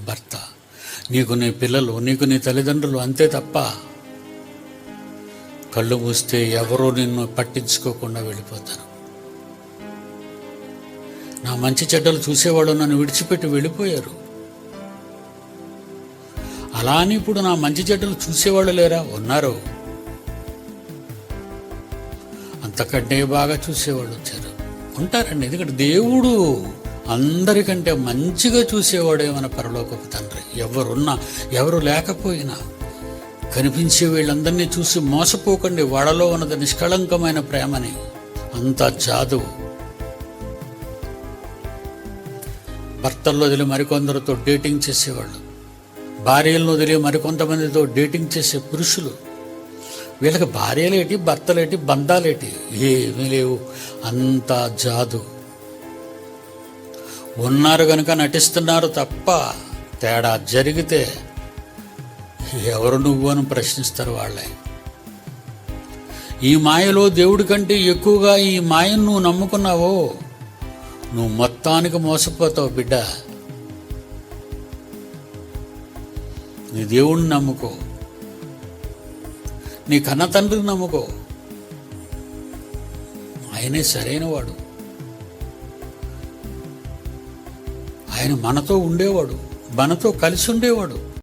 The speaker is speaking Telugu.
భర్త, నీకు నీ పిల్లలు, నీకు నీ తల్లిదండ్రులు, అంతే తప్ప కళ్ళు మూస్తే ఎవరో నిన్ను పట్టించుకోకుండా వెళ్ళిపోతారు. నా మంచి చెడ్డలు చూసేవాళ్ళు నన్ను విడిచిపెట్టి వెళ్ళిపోయారు. అలా అని ఇప్పుడు నా మంచి చెడ్డలు చూసేవాళ్ళు లేరా? ఉన్నారు. అంతకంటే బాగా చూసేవాళ్ళు వచ్చారు, ఉంటారండి. ఎందుకంటే దేవుడు అందరికంటే మంచిగా చూసేవాడే మన పరలోకపు తండ్రి. ఎవరున్నా ఎవరు లేకపోయినా కనిపించే వీళ్ళందరినీ చూసి మోసపోకండి. వాళ్ళలో ఉన్నది నిష్కళంకమైన ప్రేమని. అంత జాదు. భర్తల్లో వదిలి మరికొందరితో డేటింగ్ చేసేవాళ్ళు, భార్యలను వదిలి మరికొంతమందితో డేటింగ్ చేసే పురుషులు. వీళ్ళకి భార్యలేటి, భర్తలేటి, బంధాలేటి ఏమీ లేవు. అంత జాదు. ఉన్నారు కనుక నటిస్తున్నారు తప్ప తేడా జరిగితే ఎవరు నువ్వు అని ప్రశ్నిస్తారు వాళ్ళే. ఈ మాయలో దేవుడి కంటే ఎక్కువగా ఈ మాయను నువ్వు నమ్ముకున్నావో నువ్వు మొత్తానికి మోసపోతావు బిడ్డ. నీ దేవుడిని నమ్ముకో, నీ కన్న తండ్రిని నమ్ముకో. ఆయనే సరైన వాడు. ఆయన మనతో ఉండేవాడు, మనతో కలిసి ఉండేవాడు.